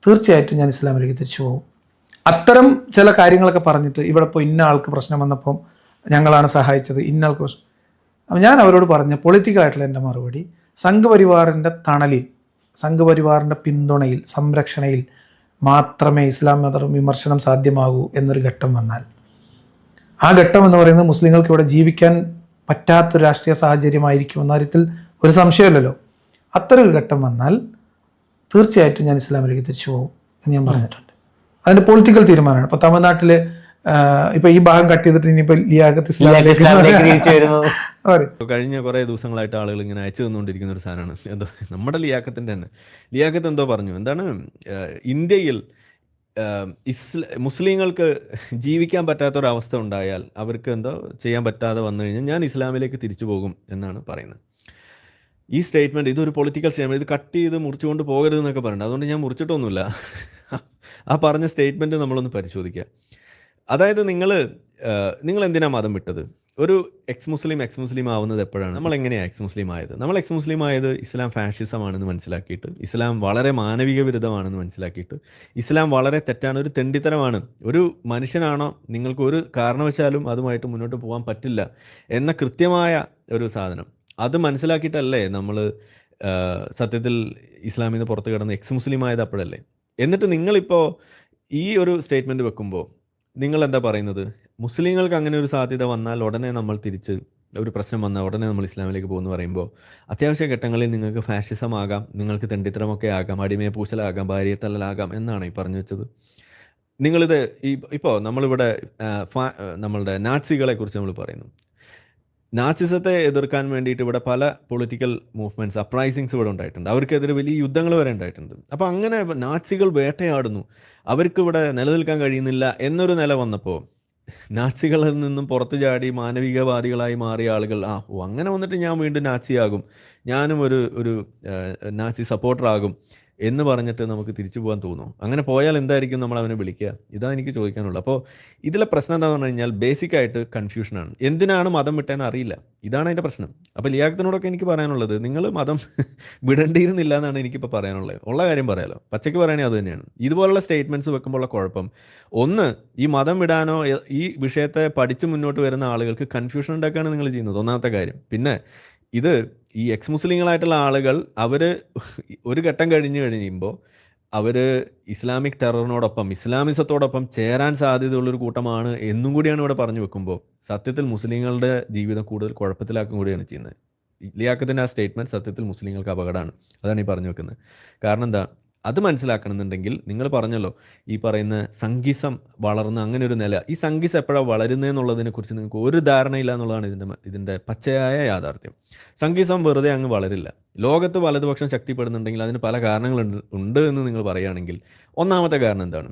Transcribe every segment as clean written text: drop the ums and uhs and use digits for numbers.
തീർച്ചയായിട്ടും ഞാൻ ഇസ്ലാമിലേക്ക് തിരിച്ചു പോകും. അത്തരം ചില കാര്യങ്ങളൊക്കെ പറഞ്ഞിട്ട് ഇവിടെ ഇപ്പോൾ ഇന്ന ആൾക്ക് പ്രശ്നം വന്നപ്പം ഞങ്ങളാണ് സഹായിച്ചത്, ഇന്ന ആൾക്ക് പ്രശ്നം. അപ്പം ഞാൻ അവരോട് പറഞ്ഞ പൊളിറ്റിക്കലായിട്ടുള്ള എൻ്റെ മറുപടി, സംഘപരിവാറിൻ്റെ തണലിൽ, സംഘപരിവാറിൻ്റെ പിന്തുണയിൽ, സംരക്ഷണയിൽ മാത്രമേ ഇസ്ലാം മത വിമർശനം സാധ്യമാകൂ എന്നൊരു ഘട്ടം വന്നാൽ, ആ ഘട്ടം എന്ന് പറയുന്നത് മുസ്ലിങ്ങൾക്ക് ഇവിടെ ജീവിക്കാൻ പറ്റാത്തൊരു രാഷ്ട്രീയ സാഹചര്യമായിരിക്കും എന്ന കാര്യത്തിൽ ഒരു സംശയമില്ലല്ലോ. അത്തരൊരു ഘട്ടം വന്നാൽ തീർച്ചയായിട്ടും ഞാൻ ഇസ്ലാമിലേക്ക് തിരിച്ചു പോകും എന്ന് ഞാൻ പറഞ്ഞിട്ടുണ്ട്. അതിൻ്റെ പൊളിറ്റിക്കൽ തീരുമാനമാണ്. ഇപ്പോൾ തമിഴ്നാട്ടിൽ ഇപ്പൊ ഈ ഭാഗം കട്ട് ചെയ്തിട്ട് ഇനിയിപ്പോൾ ലിയാഖത്ത് ഇസ്ലാമിലേക്ക് കഴിഞ്ഞ കുറേ ദിവസങ്ങളായിട്ട് ആളുകൾ ഇങ്ങനെ അയച്ചു തന്നുകൊണ്ടിരിക്കുന്ന ഒരു സാധനമാണ് എന്തോ നമ്മുടെ ലിയാഖത്തിൻ്റെ തന്നെ. ലിയാഖത്ത് എന്തോ പറഞ്ഞു, എന്താണ് ഇന്ത്യയിൽ മുസ്ലിങ്ങൾക്ക് ജീവിക്കാൻ പറ്റാത്തൊരവസ്ഥ ഉണ്ടായാൽ, അവർക്ക് എന്തോ ചെയ്യാൻ പറ്റാതെ വന്നു കഴിഞ്ഞാൽ ഞാൻ ഇസ്ലാമിലേക്ക് തിരിച്ചു പോകും എന്നാണ് പറയുന്നത്. ഈ സ്റ്റേറ്റ്മെൻറ്റ് ഇതൊരു പൊളിറ്റിക്കൽ സ്റ്റേറ്റ്മെൻറ്റ്, ഇത് കട്ട് ചെയ്ത് മുറിച്ചുകൊണ്ട് പോകരുത് എന്നൊക്കെ പറയുന്നുണ്ട്. അതുകൊണ്ട് ഞാൻ മുറിച്ചിട്ടൊന്നുമില്ല. ആ പറഞ്ഞ സ്റ്റേറ്റ്മെൻറ്റ് നമ്മളൊന്ന് പരിശോധിക്കുക. അതായത് നിങ്ങൾ എന്തിനാണ് മതം വിട്ടത്? ഒരു എക്സ് മുസ്ലിം ആവുന്നത് എപ്പോഴാണ്? നമ്മൾ എങ്ങനെയാണ് എക്സ് മുസ്ലിം ആയത്? നമ്മൾ എക്സ് മുസ്ലിം ആയത് ഇസ്ലാം ഫാഷിസമാണെന്ന് മനസ്സിലാക്കിയിട്ട്, ഇസ്ലാം വളരെ മാനവിക വിരുദ്ധമാണെന്ന് മനസ്സിലാക്കിയിട്ട്, ഇസ്ലാം വളരെ തെറ്റാണ്, ഒരു തെണ്ടിത്തരമാണ്, ഒരു മനുഷ്യനാണോ നിങ്ങൾക്ക് ഒരു കാരണവശാലും അതുമായിട്ട് മുന്നോട്ട് പോകാൻ പറ്റില്ല എന്ന കൃത്യമായ ഒരു സാധനം അത് മനസ്സിലാക്കിയിട്ടല്ലേ നമ്മൾ സത്യത്തിൽ ഇസ്ലാമിൽ നിന്ന് പുറത്ത് കിടന്ന് എക്സ് മുസ്ലിം ആയത് അപ്പോഴല്ലേ. എന്നിട്ട് നിങ്ങളിപ്പോൾ ഈ ഒരു സ്റ്റേറ്റ്മെൻറ്റ് വെക്കുമ്പോൾ നിങ്ങൾ എന്താ പറയുന്നത്? മുസ്ലിങ്ങൾക്ക് അങ്ങനെ ഒരു സാധ്യത വന്നാൽ ഉടനെ നമ്മൾ തിരിച്ച്, ഒരു പ്രശ്നം വന്നാൽ ഉടനെ നമ്മൾ ഇസ്ലാമിലേക്ക് പോകുമെന്ന് പറയുമ്പോൾ, അത്യാവശ്യ ഘട്ടങ്ങളിൽ നിങ്ങൾക്ക് ഫാഷിസം ആകാം, നിങ്ങൾക്ക് തെണ്ടിത്തരമൊക്കെ ആകാം, അടിമയെ പൂശലാകാം, ഭാര്യയെ തള്ളലാകാം എന്നാണ് ഈ പറഞ്ഞു വെച്ചത്. നിങ്ങളിത് ഇപ്പോൾ നമ്മളിവിടെ നമ്മളുടെ നാട്സികളെ കുറിച്ച് നമ്മൾ പറയുന്നു. നാസിസത്തെ എതിർക്കാൻ വേണ്ടിയിട്ട് ഇവിടെ പല പൊളിറ്റിക്കൽ മൂവ്മെൻറ്റ്സ്, അപ്രൈസിങ്സ് ഇവിടെ ഉണ്ടായിട്ടുണ്ട്. അവർക്കെതിരെ വലിയ യുദ്ധങ്ങൾ വരെ ഉണ്ടായിട്ടുണ്ട്. അപ്പോൾ അങ്ങനെ നാസികൾ വേട്ടയാടുന്നു, അവർക്ക് ഇവിടെ നിലനിൽക്കാൻ കഴിയുന്നില്ല എന്നൊരു നില വന്നപ്പോൾ നാസികളിൽ നിന്നും പുറത്തു ചാടി മാനവികവാദികളായി മാറിയ ആളുകൾ അങ്ങനെ വന്നിട്ട് ഞാൻ വീണ്ടും നാസിയാകും, ഞാനും ഒരു നാസി സപ്പോർട്ടറാകും എന്ന് പറഞ്ഞിട്ട് നമുക്ക് തിരിച്ചു പോകാൻ തോന്നുന്നു. അങ്ങനെ പോയാൽ എന്തായിരിക്കും നമ്മൾ അവനെ വിളിക്കുക? ഇതാണ് എനിക്ക് ചോദിക്കാനുള്ളത്. അപ്പോൾ ഇതിലെ പ്രശ്നം എന്താണെന്ന് പറഞ്ഞു കഴിഞ്ഞാൽ ബേസിക്കായിട്ട് കൺഫ്യൂഷനാണ്. എന്തിനാണ് മതം വിട്ടതെന്ന് അറിയില്ല, ഇതാണ് അതിൻ്റെ പ്രശ്നം. അപ്പോൾ ലിയാഖത്തിനോടൊക്കെ എനിക്ക് പറയാനുള്ളത്, നിങ്ങൾ മതം വിടേണ്ടിയിരുന്നില്ല എന്നാണ് എനിക്കിപ്പോൾ പറയാനുള്ളത്. ഉള്ള കാര്യം പറയാലോ, പച്ചയ്ക്ക് പറയുകയാണെങ്കിൽ അത് തന്നെയാണ്. ഇതുപോലുള്ള സ്റ്റേറ്റ്മെൻറ്റ്സ് വെക്കുമ്പോഴുള്ള കുഴപ്പം, ഒന്ന്, ഈ മതം വിടാനോ ഈ വിഷയത്തെ പഠിച്ച് മുന്നോട്ട് വരുന്ന ആളുകൾക്ക് കൺഫ്യൂഷൻ ഉണ്ടാക്കുകയാണ് നിങ്ങൾ ചെയ്യുന്നത്, ഒന്നാമത്തെ കാര്യം. പിന്നെ ഇത് ഈ എക്സ് മുസ്ലിങ്ങളായിട്ടുള്ള ആളുകൾ അവർ ഒരു ഘട്ടം കഴിയുമ്പോൾ അവർ ഇസ്ലാമിക് ടെററിനോടൊപ്പം, ഇസ്ലാമിസത്തോടൊപ്പം ചേരാൻ സാധ്യതയുള്ളൊരു കൂട്ടമാണ് എന്നും കൂടിയാണ് ഇവിടെ പറഞ്ഞു വെക്കുമ്പോൾ സത്യത്തിൽ മുസ്ലിങ്ങളുടെ ജീവിതം കൂടുതൽ കുഴപ്പത്തിലാക്കും കൂടിയാണ് ചെയ്യുന്നത്. ലിയാഖത്തിൻ്റെ ആ സ്റ്റേറ്റ്മെൻറ്റ് സത്യത്തിൽ മുസ്ലിങ്ങൾക്ക് അപകടമാണ്. അതാണ് ഈ പറഞ്ഞു വെക്കുന്നത്. കാരണം എന്താ, അത് മനസ്സിലാക്കണമെന്നുണ്ടെങ്കിൽ നിങ്ങൾ പറഞ്ഞല്ലോ, ഈ പറയുന്ന സംഘിസം വളർന്ന് അങ്ങനെ ഒരു നില, ഈ സംഘിസം എപ്പോഴാണ് വളരുന്നതെന്നുള്ളതിനെക്കുറിച്ച് നിങ്ങൾക്ക് ഒരു ധാരണയില്ല എന്നുള്ളതാണ് ഇതിൻ്റെ പച്ചയായ യാഥാർത്ഥ്യം. സംഘിസം വെറുതെ അങ്ങ് വളരില്ല. ലോകത്ത് വലതുപക്ഷം ശക്തിപ്പെടുന്നുണ്ടെങ്കിൽ അതിന് പല കാരണങ്ങളുണ്ട് എന്ന് നിങ്ങൾ പറയുകയാണെങ്കിൽ, ഒന്നാമത്തെ കാരണം എന്താണ്?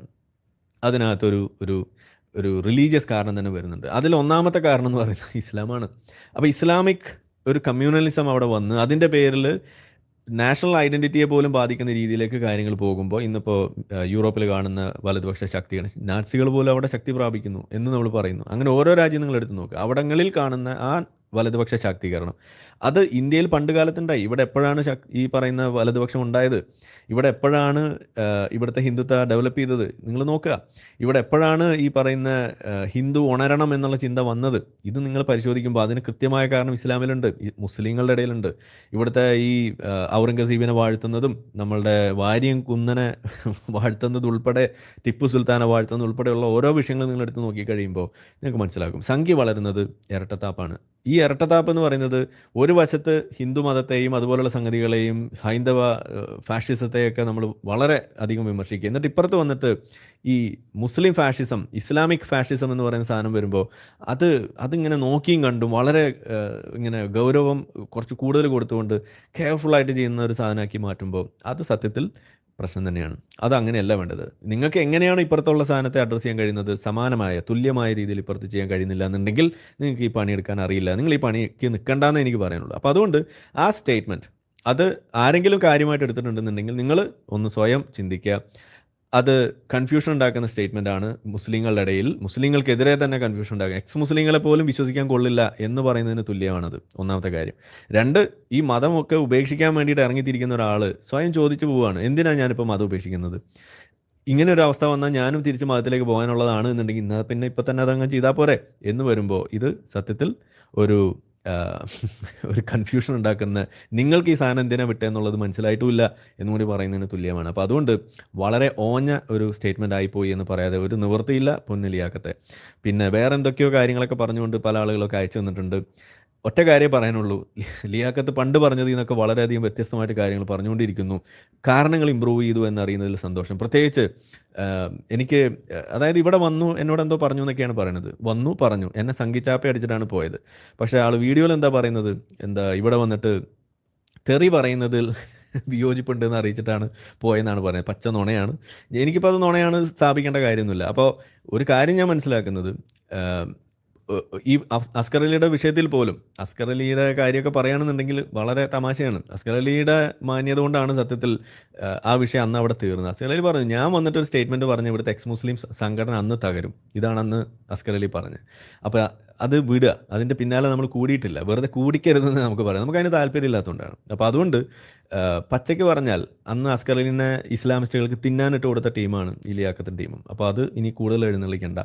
അതിനകത്തൊരു ഒരു റിലീജിയസ് കാരണം തന്നെ വരുന്നുണ്ട്. അതിൽ ഒന്നാമത്തെ കാരണം എന്ന് പറയുന്നത് ഇസ്ലാമാണ്. അപ്പോൾ ഇസ്ലാമിക് ഒരു കമ്മ്യൂണലിസം അവിടെ വന്ന് അതിൻ്റെ പേരിൽ നാഷണൽ ഐഡൻറ്റിറ്റിയെ പോലും ബാധിക്കുന്ന രീതിയിലേക്ക് കാര്യങ്ങൾ പോകുമ്പോൾ, ഇന്നിപ്പോൾ യൂറോപ്പിൽ കാണുന്ന വലതുപക്ഷ ശക്തികൾ, നാസികൾ പോലും അവിടെ ശക്തി പ്രാപിക്കുന്നു എന്ന് നമ്മൾ പറയുന്നു. അങ്ങനെ ഓരോ രാജ്യം നിങ്ങൾ എടുത്ത് നോക്കുക, അവിടങ്ങളിൽ കാണുന്ന ആ വലതുപക്ഷ ശാക്തീകരണം അത് ഇന്ത്യയിൽ പണ്ട് കാലത്തുണ്ടായി. ഇവിടെ എപ്പോഴാണ് ഈ പറയുന്ന വലതുപക്ഷം ഉണ്ടായത്? ഇവിടെ എപ്പോഴാണ് ഇവിടുത്തെ ഹിന്ദുത്വ ഡെവലപ്പ് ചെയ്തത്? നിങ്ങൾ നോക്കുക. ഇവിടെ എപ്പോഴാണ് ഈ പറയുന്ന ഹിന്ദു ഉണരണം എന്നുള്ള ചിന്ത വന്നത്? ഇത് നിങ്ങൾ പരിശോധിക്കുമ്പോൾ അതിന് കൃത്യമായ കാരണം ഇസ്ലാമിലുണ്ട്, മുസ്ലിങ്ങളുടെ ഇടയിലുണ്ട്. ഇവിടുത്തെ ഈ ഔറംഗസീബിനെ വാഴ്ത്തുന്നതും നമ്മളുടെ വാര്യം കുന്നനെ വാഴ്ത്തുന്നത് ഉൾപ്പെടെ, ടിപ്പു സുൽത്താനെ വാഴ്ത്തുന്നത് ഉൾപ്പെടെയുള്ള ഓരോ വിഷയങ്ങൾ നിങ്ങൾ എടുത്ത് നോക്കിക്കഴിയുമ്പോൾ നിങ്ങൾക്ക് മനസ്സിലാക്കും സംഖ്യ വളരുന്നത് ഇരട്ടത്താപ്പാണ്. ഈ ഇരട്ടത്താപ്പ് എന്ന് പറയുന്നത് ഒരു വശത്ത് ഹിന്ദു മതത്തെയും അതുപോലുള്ള സംഗതികളെയും ഹൈന്ദവ ഫാഷിസത്തെയൊക്കെ നമ്മൾ വളരെ അധികം വിമർശിക്കുക, എന്നിട്ട് ഇപ്പുറത്ത് വന്നിട്ട് ഈ മുസ്ലിം ഫാഷിസം, ഇസ്ലാമിക് ഫാഷിസം എന്ന് പറയുന്ന സാധനം വരുമ്പോൾ അതിങ്ങനെ നോക്കിയും കണ്ടും വളരെ ഇങ്ങനെ ഗൗരവം കുറച്ച് കൂടുതൽ കൊടുത്തുകൊണ്ട് കെയർഫുള്ളായിട്ട് ചെയ്യുന്ന ഒരു സാധനമാക്കി മാറ്റുമ്പോൾ അത് സത്യത്തിൽ പ്രശ്നം തന്നെയാണ്. അത് അങ്ങനെയല്ല വേണ്ടത്. നിങ്ങൾക്ക് എങ്ങനെയാണ് ഇപ്പുറത്തുള്ള സാധനത്തെ അഡ്രസ്സ് ചെയ്യാൻ കഴിയുന്നത്, സമാനമായ തുല്യമായ രീതിയിൽ ഇപ്പുറത്ത് ചെയ്യാൻ കഴിയുന്നില്ല എന്നുണ്ടെങ്കിൽ നിങ്ങൾക്ക് ഈ പണിയെടുക്കാൻ അറിയില്ല, നിങ്ങൾ ഈ പണിക്ക് നിൽക്കണ്ടെന്ന് എനിക്ക് പറയാനുള്ളൂ. അപ്പോൾ അതുകൊണ്ട് ആ സ്റ്റേറ്റ്മെൻറ്റ് അത് ആരെങ്കിലും കാര്യമായിട്ട് എടുത്തിട്ടുണ്ടെന്നുണ്ടെങ്കിൽ നിങ്ങൾ ഒന്ന് സ്വയം ചിന്തിക്കുക. അത് കൺഫ്യൂഷൻ ഉണ്ടാക്കുന്ന സ്റ്റേറ്റ്മെൻ്റ് ആണ് മുസ്ലിങ്ങളുടെ ഇടയിൽ. മുസ്ലിങ്ങൾക്കെതിരെ തന്നെ കൺഫ്യൂഷൻ ഉണ്ടാക്കുക. എക്സ് മുസ്ലിങ്ങളെ പോലും വിശ്വസിക്കാൻ കൊള്ളില്ല എന്ന് പറയുന്നതിന് തുല്യമാണത്, ഒന്നാമത്തെ കാര്യം. രണ്ട്, ഈ മതമൊക്കെ ഉപേക്ഷിക്കാൻ വേണ്ടിയിട്ട് ഇറങ്ങിത്തിരിക്കുന്ന ഒരാൾ സ്വയം ചോദിച്ചു പോവുകയാണ്, എന്തിനാണ് ഞാനിപ്പോൾ മതം ഉപേക്ഷിക്കുന്നത്? ഇങ്ങനെ ഒരു അവസ്ഥ വന്നാൽ ഞാനും തിരിച്ച് മതത്തിലേക്ക് പോകാനുള്ളതാണ് എന്നുണ്ടെങ്കിൽ എന്നാൽ പിന്നെ ഇപ്പം തന്നെ അതങ്ങ് ചെയ്താൽ പോരെ എന്ന് വരുമ്പോൾ ഇത് സത്യത്തിൽ ഒരു ഒരു കൺഫ്യൂഷൻ ഉണ്ടാക്കുന്ന, നിങ്ങൾക്ക് ഈ സാധനം എന്തിനാ വിട്ടേ എന്നുള്ളത് മനസ്സിലായിട്ടുമില്ല എന്നും കൂടി പറയുന്നതിന് തുല്യമാണ്. അപ്പോൾ അതുകൊണ്ട് വളരെ ഓഞ്ഞ ഒരു സ്റ്റേറ്റ്മെൻ്റ് ആയിപ്പോയി എന്ന് പറയാതെ ഒരു നിവൃത്തിയില്ല പൊന്നലിയാക്കത്തെ. പിന്നെ വേറെ എന്തൊക്കെയോ കാര്യങ്ങളൊക്കെ പറഞ്ഞുകൊണ്ട് പല ആളുകളൊക്കെ അയച്ചു തന്നിട്ടുണ്ട്. ഒറ്റ കാര്യമേ പറയാനുള്ളൂ, ലിയാക്കത്ത് പണ്ട് പറഞ്ഞതിൽ നിന്നൊക്കെ വളരെയധികം വ്യത്യസ്തമായിട്ട് കാര്യങ്ങൾ പറഞ്ഞുകൊണ്ടിരിക്കുന്നു. കാരണങ്ങൾ ഇമ്പ്രൂവ് ചെയ്തു എന്നറിയുന്നതിൽ സന്തോഷം. പ്രത്യേകിച്ച് എനിക്ക് അതായത് ഇവിടെ വന്നു എന്നോട് എന്തോ പറഞ്ഞു എന്നൊക്കെയാണ് പറയുന്നത്. വന്നു പറഞ്ഞു, എന്നെ സംഘിച്ചാപ്പ അടിച്ചിട്ടാണ് പോയത്. പക്ഷേ ആൾ വീഡിയോയിൽ എന്താ പറയുന്നത്, എന്താ ഇവിടെ വന്നിട്ട് തെറി പറയുന്നതിൽ വിയോജിപ്പുണ്ടെന്ന് അറിയിച്ചിട്ടാണ് പോയെന്നാണ് പറയുന്നത്. പച്ച നുണയാണ്. എനിക്കിപ്പോൾ അത് നുണയാണ് സ്ഥാപിക്കേണ്ട കാര്യമൊന്നുമില്ല. അപ്പോൾ ഒരു കാര്യം ഞാൻ മനസ്സിലാക്കുന്നത്, ഈ അസ്കർ അലിയുടെ വിഷയത്തിൽ പോലും അസ്കർ അലിയുടെ കാര്യമൊക്കെ പറയുകയാണെന്നുണ്ടെങ്കിൽ വളരെ തമാശയാണ്. അസ്കർ അലിയുടെ മാന്യത കൊണ്ടാണ് സത്യത്തിൽ ആ വിഷയം അന്ന് അവിടെ തീർന്നത്. അസ്കർ അലി പറഞ്ഞു, ഞാൻ വന്നിട്ട് ഒരു സ്റ്റേറ്റ്മെൻറ്റ് പറഞ്ഞു ഇവിടുത്തെ എക്സ് മുസ്ലിം സംഘടന അന്ന് തകരും, ഇതാണ് അന്ന് അസ്കർ അലി പറഞ്ഞത്. അപ്പോൾ അത് വിടുക, അതിൻ്റെ പിന്നാലെ നമ്മൾ കൂടിയിട്ടില്ല, വെറുതെ കൂടിക്കരുതെന്ന് നമുക്ക് പറയാം. നമുക്ക് അതിന് താല്പര്യമില്ലാത്തതുകൊണ്ടാണ്. അപ്പോൾ അതുകൊണ്ട് പച്ചയ്ക്ക് പറഞ്ഞാൽ അന്ന് അസ്കർ അലിനെ ഇസ്ലാമിസ്റ്റുകൾക്ക് തിന്നാനിട്ട് കൊടുത്ത ടീമാണ് ഈ ലിയാക്കത്തിൻ്റെ ടീമും. അപ്പോൾ അത് ഇനി കൂടുതൽ എഴുന്നള്ളിക്കേണ്ട.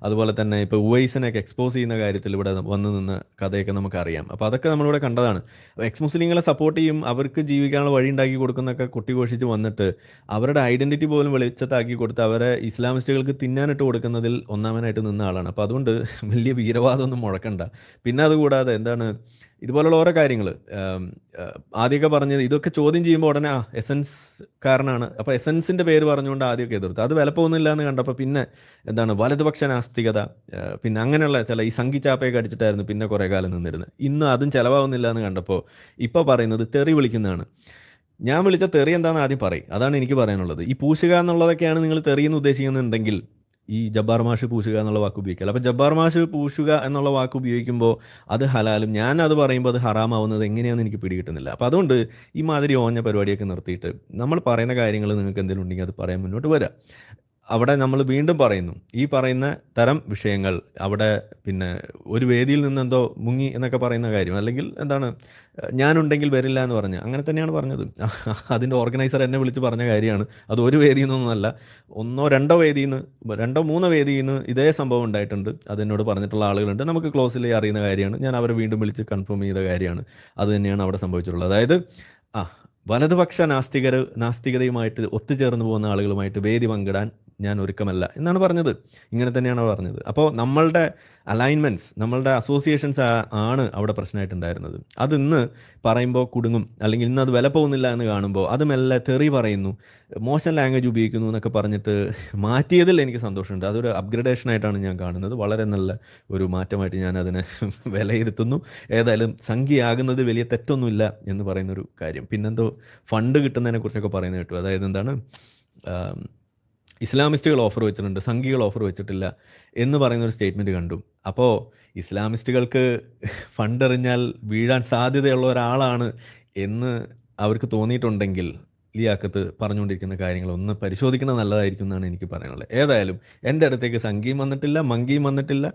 അതുപോലെ തന്നെ ഇപ്പോൾ ഉവൈസിനെയൊക്കെ എക്സ്പോസ് ചെയ്യുന്ന കാര്യത്തിൽ ഇവിടെ വന്നു നിന്ന് കഥയൊക്കെ നമുക്കറിയാം. അപ്പോൾ അതൊക്കെ നമ്മളിവിടെ കണ്ടതാണ്. എക്സ് മുസ്ലിങ്ങളെ സപ്പോർട്ട് ചെയ്യും, അവർക്ക് ജീവിക്കാനുള്ള വഴി ഉണ്ടാക്കി കൊടുക്കുന്നൊക്കെ കുട്ടിഘോഷിച്ച് വന്നിട്ട് അവരുടെ ഐഡൻറ്റിറ്റി പോലും വെളിച്ചത്താക്കി കൊടുത്ത് അവരെ ഇസ്ലാമിസ്റ്റുകൾക്ക് തിന്നാനിട്ട് കൊടുക്കുന്നതിൽ ഒന്നാമനായിട്ട് നിന്ന ആളാണ്. അപ്പോൾ അതുകൊണ്ട് വലിയ വീരവാദമൊന്നും മുഴക്കണ്ട. പിന്നെ അതുകൂടാതെ എന്താണ് ഇതുപോലുള്ള ഓരോ കാര്യങ്ങൾ ആദ്യമൊക്കെ പറഞ്ഞത്, ഇതൊക്കെ ചോദ്യം ചെയ്യുമ്പോൾ ഉടനെ എസൻസ് കാരനാണ്, അപ്പോൾ എസൻസിൻ്റെ പേര് പറഞ്ഞുകൊണ്ട് ആദ്യമൊക്കെ എതിർത്ത്, അത് വിലപ്പോകുന്നില്ല എന്ന് കണ്ടപ്പോൾ പിന്നെ എന്താണ് വലതുപക്ഷ നാസ്തികത, പിന്നെ അങ്ങനെയുള്ള ചില ഈ സംഘിച്ചാപ്പയൊക്കെ അടിച്ചിട്ടായിരുന്നു പിന്നെ കുറേ കാലം നിന്നിരുന്നത്. ഇന്ന് അതും ചിലവാകുന്നില്ല എന്ന് കണ്ടപ്പോൾ ഇപ്പോൾ പറയുന്നത് തെറി വിളിക്കുന്നതാണ്. ഞാൻ വിളിച്ച തെറി എന്താണെന്ന് ആദ്യം പറയും, അതാണ് എനിക്ക് പറയാനുള്ളത്. ഈ പൂശുക എന്നുള്ളതൊക്കെയാണ് നിങ്ങൾ തെറിയെന്ന് ഉദ്ദേശിക്കുന്നുണ്ടെങ്കിൽ ഈ ജബ്ബാർ മാഷ് പൂശുക എന്നുള്ള വാക്ക് ഉപയോഗിക്കുക. അപ്പോൾ ജബ്ബാർ മാഷ് പൂശുക എന്നുള്ള വാക്ക് ഉപയോഗിക്കുമ്പോൾ അത് ഹലാലും ഞാൻ അത് പറയുമ്പോൾ അത് ഹറാമാവുന്നത് എങ്ങനെയാണെന്ന് എനിക്ക് പിടികിട്ടുന്നില്ല. അപ്പോൾ അതുകൊണ്ട് ഈ മാതിരി ഓഞ്ഞ പരിപാടിയൊക്കെ നിർത്തിയിട്ട് നമ്മൾ പറയുന്ന കാര്യങ്ങൾ നിങ്ങൾക്ക് എന്തെങ്കിലും ഉണ്ടെങ്കിൽ അത് പറയാൻ മുന്നോട്ട് വരാം. അവിടെ നമ്മൾ വീണ്ടും പറയുന്നു, ഈ പറയുന്ന തരം വിഷയങ്ങൾ അവിടെ പിന്നെ ഒരു വേദിയിൽ നിന്ന് എന്തോ മുങ്ങി എന്നൊക്കെ പറയുന്ന കാര്യം, അല്ലെങ്കിൽ എന്താണ് ഞാനുണ്ടെങ്കിൽ വരില്ല എന്ന് പറഞ്ഞ് അങ്ങനെ തന്നെയാണ് പറഞ്ഞത്. അതിൻ്റെ ഓർഗനൈസർ എന്നെ വിളിച്ച് പറഞ്ഞ കാര്യമാണ്. അത് ഒരു വേദിയിൽ നിന്നൊന്നുമല്ല, രണ്ടോ മൂന്നോ വേദിയിൽ നിന്ന് ഇതേ സംഭവം ഉണ്ടായിട്ടുണ്ട്. അതെന്നോട് പറഞ്ഞിട്ടുള്ള ആളുകളുണ്ട്, നമുക്ക് ക്ലോസിലി അറിയുന്ന കാര്യമാണ്. ഞാൻ അവരെ വീണ്ടും വിളിച്ച് കൺഫേം ചെയ്ത കാര്യമാണ്. അത് തന്നെയാണ് അവിടെ സംഭവിച്ചിട്ടുള്ളത്. അതായത് വലതുപക്ഷ നാസ്തികതയുമായിട്ട് ഒത്തുചേർന്ന് പോകുന്ന ആളുകളുമായിട്ട് വേദി പങ്കിടാൻ ഞാൻ ഒരുക്കമല്ല എന്നാണ് പറഞ്ഞത്. ഇങ്ങനെ തന്നെയാണ് പറഞ്ഞത്. അപ്പോൾ നമ്മളുടെ അലൈൻമെൻറ്റ്സ്, നമ്മളുടെ അസോസിയേഷൻസ് ആണ് അവിടെ പ്രശ്നമായിട്ടുണ്ടായിരുന്നത്. അത് ഇന്ന് പറയുമ്പോൾ കുടുങ്ങും, അല്ലെങ്കിൽ ഇന്ന് അത് വില പോകുന്നില്ല എന്ന് കാണുമ്പോൾ അത് മെല്ലെ തെറി പറയുന്നു, മോശം ലാംഗ്വേജ് ഉപയോഗിക്കുന്നു എന്നൊക്കെ പറഞ്ഞിട്ട് മാറ്റിയതിൽ എനിക്ക് സന്തോഷമുണ്ട്. അതൊരു അപ്ഗ്രഡേഷനായിട്ടാണ് ഞാൻ കാണുന്നത്. വളരെ നല്ല ഒരു മാറ്റമായിട്ട് ഞാൻ അതിനെ വിലയിരുത്തുന്നു. ഏതായാലും സംഖ്യയാകുന്നത് വലിയ തെറ്റൊന്നുമില്ല എന്ന് പറയുന്നൊരു കാര്യം. പിന്നെന്തോ ഫണ്ട് കിട്ടുന്നതിനെ കുറിച്ചൊക്കെ പറയുന്നത് കേട്ടു. അതായത് എന്താണ് ഇസ്ലാമിസ്റ്റുകൾ ഓഫർ വെച്ചിട്ടുണ്ട്, സംഘികൾ ഓഫർ വെച്ചിട്ടില്ല എന്ന് പറയുന്നൊരു സ്റ്റേറ്റ്മെൻറ്റ് കണ്ടു. അപ്പോൾ ഇസ്ലാമിസ്റ്റുകൾക്ക് ഫണ്ട് എറിഞ്ഞാൽ വീഴാൻ സാധ്യതയുള്ള ഒരാളാണ് എന്ന് അവർക്ക് തോന്നിയിട്ടുണ്ടെങ്കിൽ ലിയാക്കത്ത് പറഞ്ഞുകൊണ്ടിരിക്കുന്ന കാര്യങ്ങൾ ഒന്ന് പരിശോധിക്കുന്നത് നല്ലതായിരിക്കും എന്നാണ് എനിക്ക് പറയാനുള്ളത്. ഏതായാലും എൻ്റെ അടുത്തേക്ക് സംഘിയും വന്നിട്ടില്ല, മങ്കിയും വന്നിട്ടില്ല,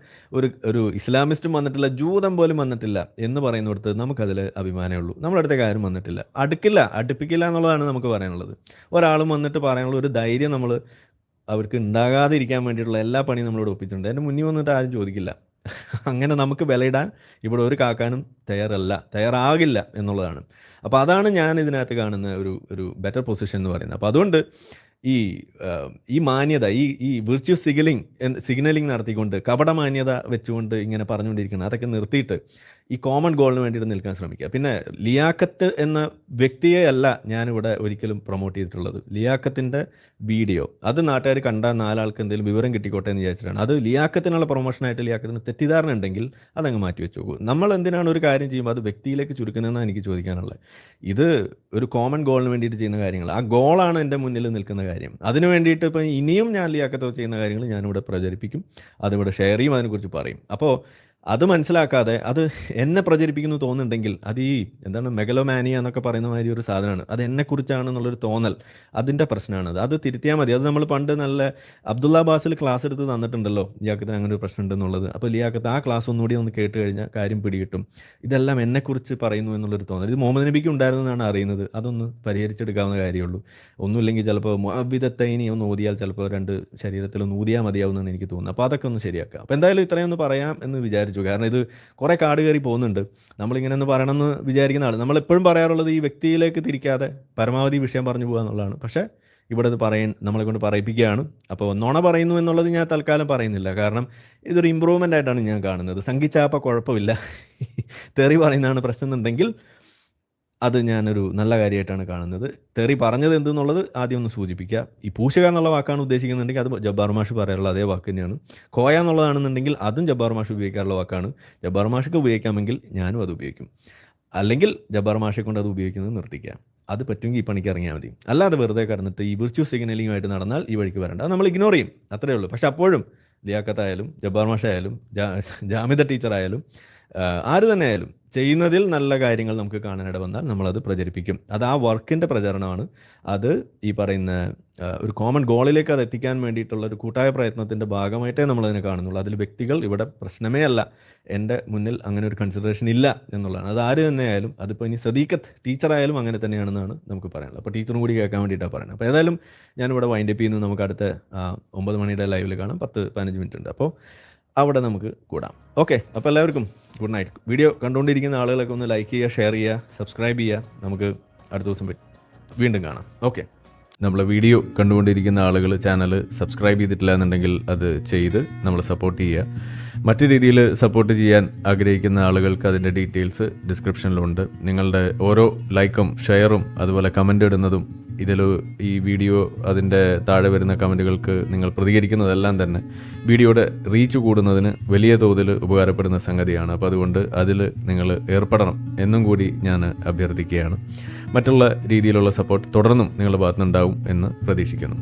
ഒരു ഇസ്ലാമിസ്റ്റും വന്നിട്ടില്ല, ജൂതം പോലും വന്നിട്ടില്ല എന്ന് പറയുന്നിടത്ത് നമുക്കതിൽ അഭിമാനമേ ഉള്ളൂ. നമ്മുടെ അടുത്തേക്ക് ആരും വന്നിട്ടില്ല, അടുപ്പിക്കില്ല എന്നുള്ളതാണ് നമുക്ക് പറയാനുള്ളത്. ഒരാളും വന്നിട്ട് പറയാനുള്ള ഒരു ധൈര്യം നമ്മൾ അവർക്ക് ഉണ്ടാകാതിരിക്കാൻ വേണ്ടിയിട്ടുള്ള എല്ലാ പണിയും നമ്മളോട് ഒപ്പിച്ചിട്ടുണ്ട്. എൻ്റെ മുന്നിൽ വന്നിട്ട് ആരും ചോദിക്കില്ല. അങ്ങനെ നമുക്ക് വിലയിടാൻ ഇവിടെ ഒരു കാക്കാനും തയ്യാറാകില്ല എന്നുള്ളതാണ്. അപ്പോൾ അതാണ് ഞാൻ ഇതിനകത്ത് കാണുന്ന ഒരു ബെറ്റർ പൊസിഷൻ എന്ന് പറയുന്നത്. അപ്പോൾ അതുകൊണ്ട് ഈ മാന്യത, ഈ വിർച്വൽ സിഗ്നലിംഗ് നടത്തിക്കൊണ്ട് കപട മാന്യത വെച്ചുകൊണ്ട് ഇങ്ങനെ പറഞ്ഞുകൊണ്ടിരിക്കണം, അതൊക്കെ നിർത്തിയിട്ട് ഈ കോമൺ ഗോളിന് വേണ്ടിയിട്ട് നിൽക്കാൻ ശ്രമിക്കുക. പിന്നെ ലിയാക്കത്ത് എന്ന വ്യക്തിയെ അല്ല ഞാനിവിടെ ഒരിക്കലും പ്രൊമോട്ട് ചെയ്തിട്ടുള്ളത്. ലിയാക്കത്തിൻ്റെ വീഡിയോ അത് നാട്ടുകാർ കണ്ടാൽ നാലാൾക്ക് എന്തെങ്കിലും വിവരം കിട്ടിക്കോട്ടെ എന്ന് വിചാരിച്ചിട്ടാണ്. അത് ലിയാക്കത്തിനുള്ള പ്രൊമോഷനായിട്ട് ലിയാക്കത്തിന് തെറ്റിദ്ധാരണ ഉണ്ടെങ്കിൽ അതങ്ങ് മാറ്റി വെച്ച് നോക്കൂ. നമ്മൾ എന്തിനാണ് ഒരു കാര്യം ചെയ്യുമ്പോൾ അത് വ്യക്തിയിലേക്ക് ചുരുക്കുന്നതെന്നാണ് എനിക്ക് ചോദിക്കാനുള്ളത്. ഇത് ഒരു കോമൺ ഗോളിന് വേണ്ടിയിട്ട് ചെയ്യുന്ന കാര്യങ്ങൾ, ആ ഗോളാണ് എൻ്റെ മുന്നിൽ നിൽക്കുന്ന കാര്യം. അതിന് വേണ്ടിയിട്ട് ഇപ്പം ഇനിയും ഞാൻ ലിയാക്കത്ത് ചെയ്യുന്ന കാര്യങ്ങൾ ഞാനിവിടെ പ്രചരിപ്പിക്കും, അതിവിടെ ഷെയർ ചെയ്യും, അതിനെക്കുറിച്ച് പറയും. അപ്പോൾ അത് മനസ്സിലാക്കാതെ അത് എന്നെ പ്രചരിപ്പിക്കുന്നു തോന്നുന്നുണ്ടെങ്കിൽ അത് ഈ എന്താണ് മെഗലോമാനിയ എന്നൊക്കെ പറയുന്ന മാതിരി ഒരു സാധനമാണ്. അത് എന്നെക്കുറിച്ചാണെന്നുള്ളൊരു തോന്നൽ, അതിൻ്റെ പ്രശ്നമാണത്. അത് തിരുത്തിയാൽ മതി. അത് നമ്മൾ പണ്ട് നല്ല അബ്ദുള്ള ബാസിൽ ക്ലാസ് എടുത്ത് തന്നിട്ടുണ്ടല്ലോ, ലിയാക്കത്തിന് അങ്ങനെ ഒരു പ്രശ്നം ഉണ്ടെന്നുള്ളത്. അപ്പോൾ ലിയാക്കത്ത് ആ ക്ലാസ് ഒന്നുകൂടി ഒന്ന് കേട്ട് കഴിഞ്ഞാൽ കാര്യം പിടികിട്ടും. ഇതെല്ലാം എന്നെക്കുറിച്ച് പറയുന്നു എന്നുള്ളൊരു തോന്നൽ ഇത് മുഹമ്മദ് നബിക്ക് ഉണ്ടായിരുന്നെന്നാണ് അറിയുന്നത്. അതൊന്ന് പരിഹരിച്ചെടുക്കാവുന്ന കാര്യമുള്ളൂ. ഒന്നുമില്ലെങ്കിൽ ചിലപ്പോൾ മുഅവ്വിദത്തൈനി ഒന്ന് ഊതിയാൽ ചിലപ്പോൾ 2 ശരീരത്തിലൊന്ന് ഊതിയാൽ മതിയാവുമെന്നാണ് എനിക്ക് തോന്നുന്നത്. അപ്പോൾ അതൊക്കെ ഒന്ന് ശരിയാക്കുക. അപ്പോൾ എന്തായാലും ഇത്രയും ഒന്ന് പറയാം എന്ന് വിചാരിച്ചു. കാരണം ഇത് കുറേ കാട് കയറി പോകുന്നുണ്ട്. നമ്മളിങ്ങനെ ഒന്ന് പറയണമെന്ന് വിചാരിക്കുന്ന ആൾ, നമ്മളെപ്പോഴും പറയാറുള്ളത് ഈ വ്യക്തിയിലേക്ക് തിരിക്കാതെ പരമാവധി വിഷയം പറഞ്ഞു പോകുക എന്നുള്ളതാണ്. പക്ഷേ ഇവിടെ ഇത് നമ്മളെ കൊണ്ട് പറയിപ്പിക്കുകയാണ്. അപ്പോൾ നുണ പറയുന്നു എന്നുള്ളത് ഞാൻ തൽക്കാലം പറയുന്നില്ല. കാരണം ഇതൊരു ഇമ്പ്രൂവ്മെൻ്റ് ആയിട്ടാണ് ഞാൻ കാണുന്നത്. സംഘിച്ചാപ്പോൾ കുഴപ്പമില്ല, തെറി പറയുന്നതാണ് പ്രശ്നം എന്നുണ്ടെങ്കിൽ അത് ഞാനൊരു നല്ല കാര്യമായിട്ടാണ് കാണുന്നത്. തെറി പറഞ്ഞത് എന്തെന്നുള്ളത് ആദ്യം ഒന്ന് സൂചിപ്പിക്കുക. ഈ പൂശക എന്നുള്ള വാക്കാണ് ഉദ്ദേശിക്കുന്നുണ്ടെങ്കിൽ അത് ജബ്ബാർ മാഷ് പറയാറുള്ള അതേ വാക്ക് തന്നെയാണ്. കോയ എന്നുള്ളതാണെന്നുണ്ടെങ്കിൽ അതും ജബ്ബാർ മാഷ് ഉപയോഗിക്കാറുള്ള വാക്കാണ്. ജബ്ബാർ മാഷക്ക് ഉപയോഗിക്കാമെങ്കിൽ ഞാനും അത് ഉപയോഗിക്കും. അല്ലെങ്കിൽ ജബ്ബാർ മാഷെ കൊണ്ട് അത് ഉപയോഗിക്കുന്നത് നിർത്തിക്കുക. അത് പറ്റുമെങ്കിൽ ഈ പണിക്ക് ഇറങ്ങിയാൽ മതി. അല്ലാതെ വെറുതെ കിടന്നിട്ട് ഈ വിർച്വൽ സിഗ്നലിങ്ങുമായിട്ട് നടന്നാൽ ഈ വഴിക്ക് വരണ്ട. അത് നമ്മൾ ഇഗ്നോർ ചെയ്യും, അത്രയേ ഉള്ളൂ. പക്ഷെ അപ്പോഴും ലിയാക്കത്തായാലും ജബ്ബാർ മാഷായാലും ജാമിദ ടീച്ചറായാലും ആര് തന്നെ ആയാലും ചെയ്യുന്നതിൽ നല്ല കാര്യങ്ങൾ നമുക്ക് കാണാനിട വന്നാൽ നമ്മളത് പ്രചരിപ്പിക്കും. അത് ആ വർക്കിൻ്റെ പ്രചരണമാണ്. അത് ഈ പറയുന്ന ഒരു കോമൺ ഗോളിലേക്ക് അത് എത്തിക്കാൻ വേണ്ടിയിട്ടുള്ള ഒരു കൂട്ടായ പ്രയത്നത്തിൻ്റെ ഭാഗമായിട്ടേ നമ്മളതിനെ കാണുന്നുള്ളൂ. അതിൽ വ്യക്തികൾ ഇവിടെ പ്രശ്നമേ അല്ല. എൻ്റെ മുന്നിൽ അങ്ങനെ ഒരു കൺസിഡറേഷൻ ഇല്ല എന്നുള്ളതാണ്. അത് ആര് തന്നെ ആയാലും, അതിപ്പോൾ ഇനി സദീഖത്ത് ടീച്ചറായാലും അങ്ങനെ തന്നെയാണെന്നാണ് നമുക്ക് പറയാനുള്ളത്. അപ്പോൾ ടീച്ചറും കൂടി കേൾക്കാൻ വേണ്ടിയിട്ടാണ് പറയുന്നത്. അപ്പോൾ ഏതായാലും ഞാനിവിടെ വൈൻഡപ്പ് ചെയ്യുന്നു. നമുക്ക് അടുത്ത 9 മണിയുടെ ലൈവിൽ കാണാം. 10-15 മിനിറ്റ് ഉണ്ട്. അപ്പോൾ അവിടെ നമുക്ക് കൂടാം. ഓക്കെ, അപ്പോൾ എല്ലാവർക്കും ഗുഡ് നൈറ്റ്. വീഡിയോ കണ്ടുകൊണ്ടിരിക്കുന്ന ആളുകളൊക്കെ ഒന്ന് ലൈക്ക് ചെയ്യുക, ഷെയർ ചെയ്യുക, സബ്സ്ക്രൈബ് ചെയ്യുക. നമുക്ക് അടുത്ത ദിവസം വീണ്ടും കാണാം. ഓക്കെ, നമ്മളെ വീഡിയോ കണ്ടുകൊണ്ടിരിക്കുന്ന ആളുകൾ ചാനൽ സബ്സ്ക്രൈബ് ചെയ്തിട്ടില്ല എന്നുണ്ടെങ്കിൽ അത് ചെയ്ത് നമ്മളെ സപ്പോർട്ട് ചെയ്യുക. മറ്റു രീതിയിൽ സപ്പോർട്ട് ചെയ്യാൻ ആഗ്രഹിക്കുന്ന ആളുകൾക്ക് അതിൻ്റെ ഡീറ്റെയിൽസ് ഡിസ്ക്രിപ്ഷനിലുണ്ട്. നിങ്ങളുടെ ഓരോ ലൈക്കും ഷെയറും അതുപോലെ കമൻ്റ് ഇടുന്നതും ഇതിൽ ഈ വീഡിയോ അതിൻ്റെ താഴെ വരുന്ന കമൻറ്റുകൾക്ക് നിങ്ങൾ പ്രതികരിക്കുന്നതെല്ലാം തന്നെ വീഡിയോയുടെ റീച്ച് കൂടുന്നതിന് വലിയ തോതിൽ ഉപകാരപ്പെടുന്ന സംഗതിയാണ്. അപ്പോൾ അതുകൊണ്ട് അതിൽ നിങ്ങൾ ഏർപ്പെടണം എന്നും കൂടി ഞാൻ അഭ്യർത്ഥിക്കുകയാണ്. മറ്റുള്ള രീതിയിലുള്ള സപ്പോർട്ട് തുടർന്നും നിങ്ങളുടെ ഭാഗത്തുനിന്നുണ്ടാവും എന്ന് പ്രതീക്ഷിക്കുന്നു.